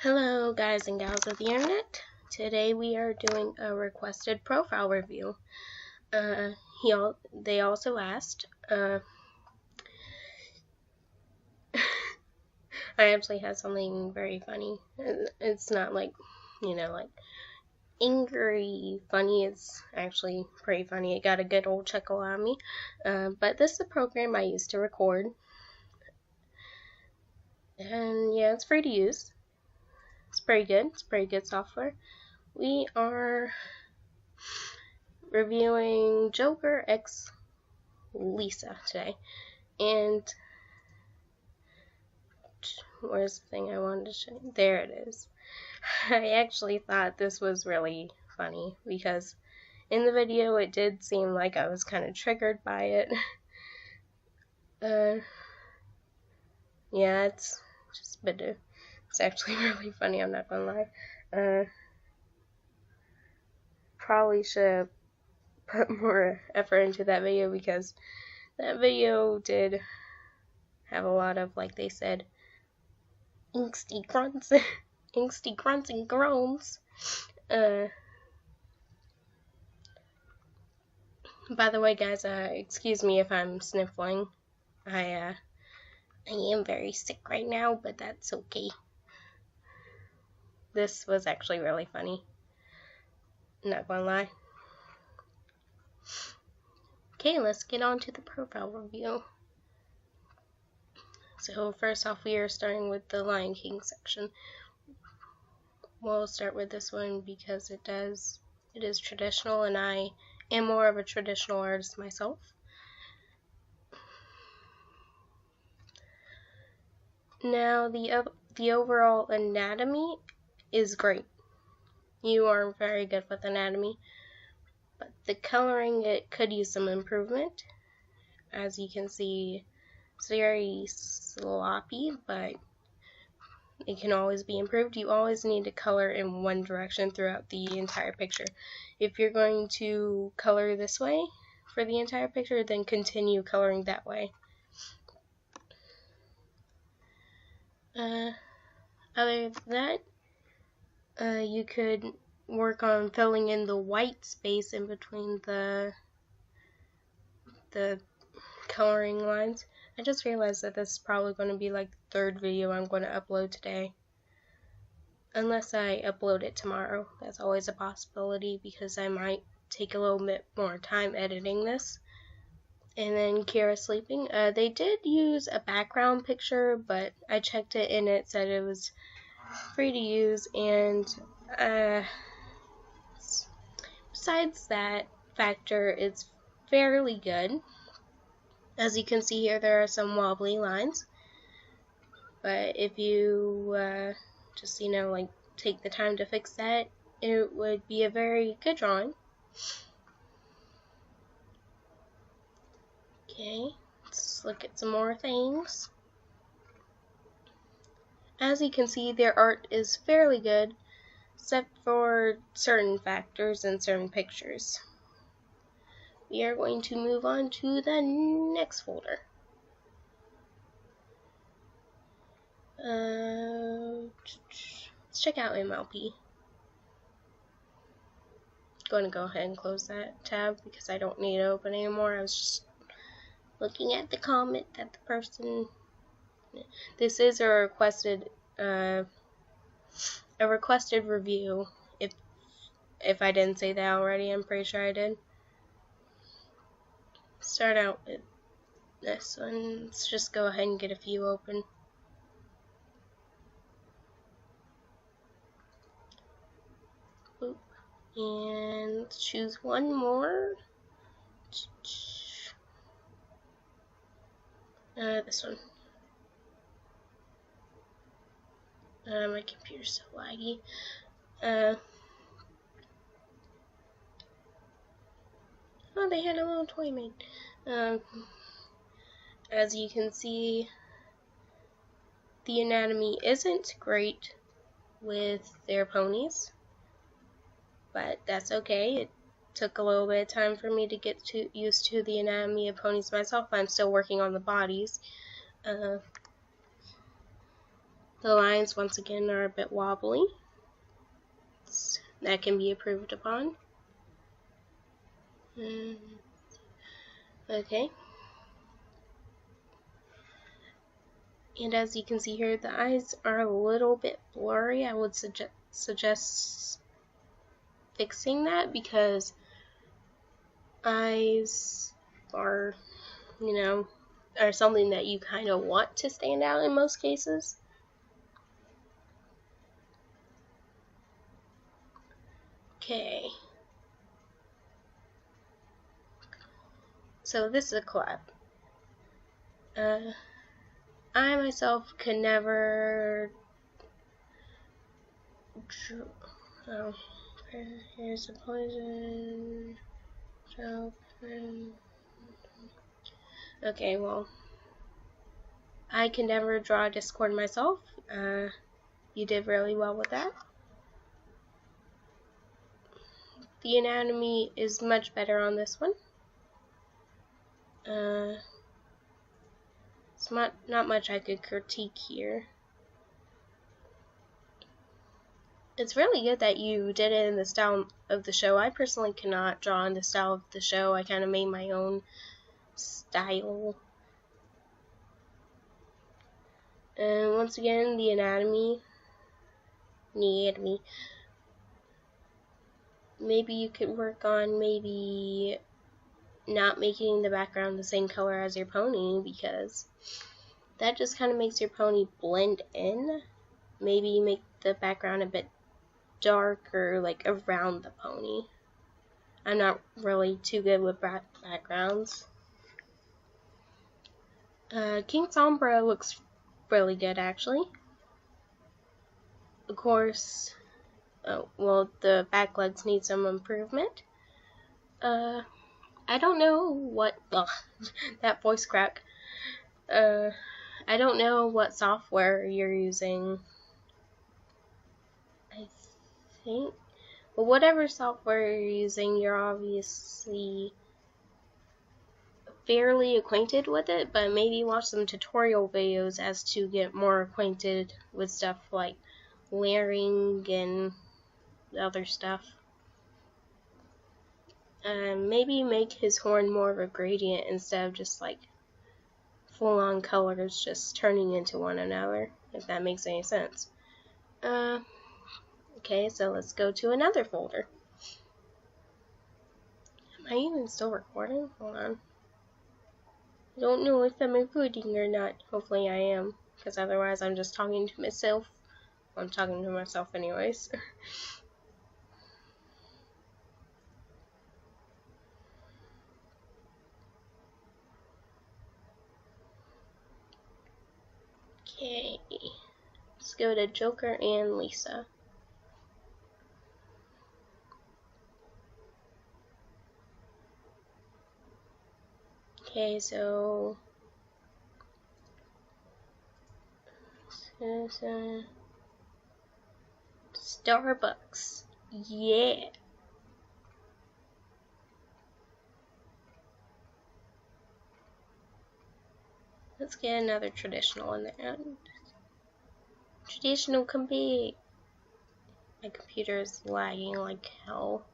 Hello guys and gals of the internet. Today we are doing a requested profile review. They also asked, I actually have something very funny. It's not like, like angry funny. It's actually pretty funny. It got a good old chuckle out of me. But this is a program I used to record. And yeah, it's free to use. It's pretty good. It's pretty good software. We are reviewing JokerxLisa today, and where's the thing I wanted to show you? There it is. I actually thought this was really funny because in the video it did seem like I was kind of triggered by it. Yeah, it's just a bit it's actually really funny, I'm not gonna lie. Probably should have put more effort into that video because that video did have a lot of, like they said, angsty grunts, angsty grunts and groans. By the way, guys, excuse me if I'm sniffling. I am very sick right now, but that's okay. This was actually really funny. Not gonna lie. Okay, let's get on to the profile review. So first off, we are starting with the Lion King section. We'll start with this one because it is traditional, and I am more of a traditional artist myself. Now the overall anatomy is great. You are very good with anatomy, but the coloring, it could use some improvement. As you can see, it's very sloppy, but it can always be improved. You always need to color in one direction throughout the entire picture. If you're going to color this way for the entire picture, then continue coloring that way. Other than that, you could work on filling in the white space in between the coloring lines. I just realized that this is probably going to be like the third video I'm going to upload today. Unless I upload it tomorrow. That's always a possibility because I might take a little bit more time editing this. And then Kira sleeping. They did use a background picture, but I checked it and it said it was free to use, and besides that factor, it's fairly good. As you can see here, there are some wobbly lines, but if you just like take the time to fix that, it would be a very good drawing. Okay, let's look at some more things. As you can see, their art is fairly good, except for certain factors and certain pictures. We are going to move on to the next folder. Let's check out MLP. Going to go ahead and close that tab because I don't need it open anymore. I was just looking at the comment that the person. This is a requested review. If I didn't say that already, I'm pretty sure I did. Start out with this one. Let's just go ahead and get a few open. Oop. And let's choose one more. This one. My computer's so laggy. Oh, they had a little toy made. As you can see, the anatomy isn't great with their ponies, but that's okay. It took a little bit of time for me to get used to the anatomy of ponies myself. I'm still working on the bodies. The lines once again are a bit wobbly. That can be improved upon. Okay. And as you can see here, the eyes are a little bit blurry. I would suggest fixing that, because eyes are, are something that you kind of want to stand out in most cases. Okay. So this is a collab. I myself could never oh, here's a poison. Okay, well, I can never draw a Discord myself. You did really well with that. The anatomy is much better on this one. It's not much I could critique here. It's really good that you did it in the style of the show. I personally cannot draw in the style of the show. I kind of made my own style. And once again, the anatomy. Maybe you could work on maybe not making the background the same color as your pony, because that just kind of makes your pony blend in. Maybe make the background a bit darker, like around the pony. I'm not really too good with backgrounds. King Sombra looks really good, actually. Of course, well, the back legs need some improvement. I don't know what, that voice crack. I don't know what software you're using. I think, well, whatever software you're using, you're obviously fairly acquainted with it, but maybe watch some tutorial videos as to get more acquainted with stuff like layering and other stuff. Maybe make his horn more of a gradient instead of just like full-on colors just turning into one another, if that makes any sense. Okay, so let's go to another folder. Am I even still recording? Hold on. I don't know if I'm recording or not. Hopefully I am, because otherwise I'm just talking to myself. I'm talking to myself anyways. Okay, let's go to Joker and Lisa. Okay, so Starbucks, yeah. Let's get another traditional in there. Traditional compete. My computer is lagging like hell.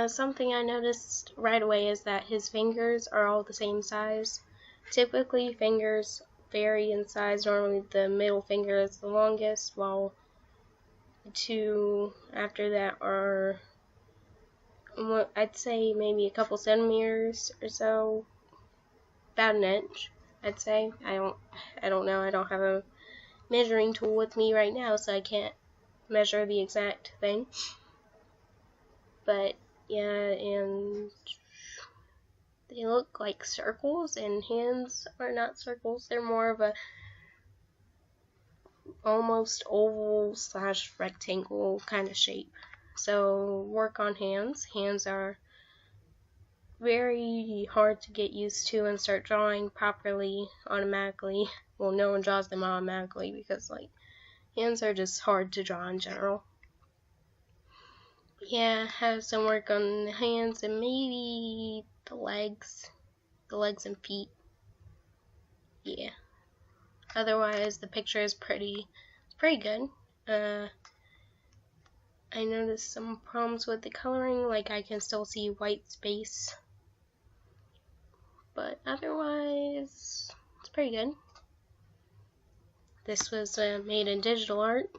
Something I noticed right away is that his fingers are all the same size. Typically, fingers vary in size. Normally, the middle finger is the longest, while the two after that are, I'd say, maybe a couple centimeters or so, about an inch, I'd say. I don't know. I don't have a measuring tool with me right now, so I can't measure the exact thing. But yeah, and they look like circles, and hands are not circles. They're more of a almost oval / rectangle kind of shape. So work on hands. Hands are very hard to get used to and start drawing properly automatically. Well, no one draws them automatically because like hands are just hard to draw in general. Yeah, have some work on the hands and maybe the legs and feet. Yeah. Otherwise, the picture is pretty good. I noticed some problems with the coloring, like I can still see white space, but otherwise, it's pretty good. This was made in digital art,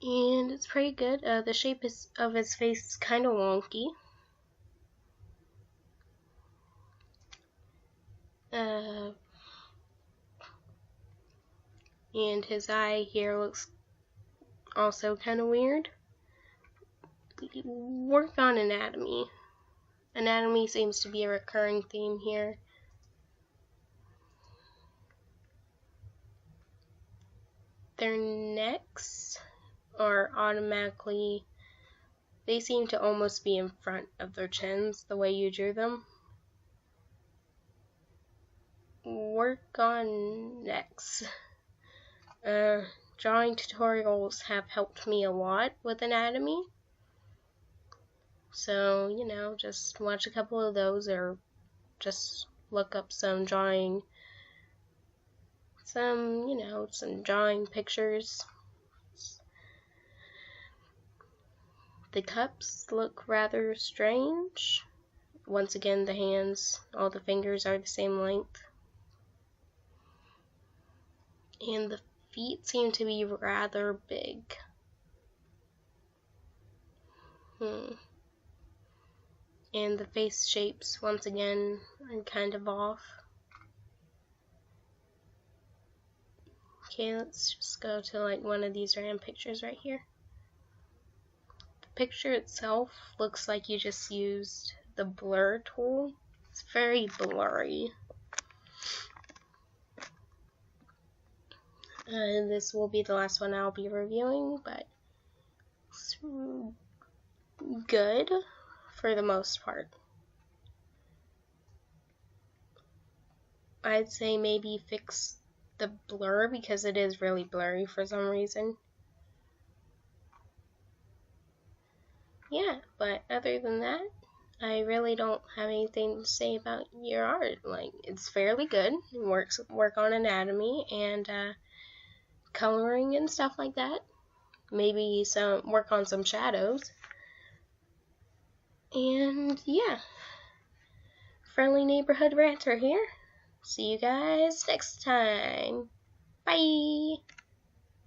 and it's pretty good. The shape of his face is kind of wonky. And his eye here looks also kind of weird. Work on anatomy. Anatomy seems to be a recurring theme here. Their necks are automatically, they seem to almost be in front of their chins the way you drew them. Work on necks. Drawing tutorials have helped me a lot with anatomy. So, you know, just watch a couple of those or just look up some drawing pictures. The cups look rather strange. Once again, the hands, all the fingers are the same length. And the feet seem to be rather big. And the face shapes, once again, are kind of off. Okay, let's just go to like one of these random pictures right here. The picture itself looks like you just used the blur tool. It's very blurry. This will be the last one I'll be reviewing, but it's good for the most part. I'd say maybe fix the blur because it is really blurry for some reason. Yeah, but other than that, I really don't have anything to say about your art. Like, it's fairly good. Work on anatomy and coloring and stuff like that. Maybe work on some shadows. And yeah, friendly neighborhood ranter here. See you guys next time. Bye!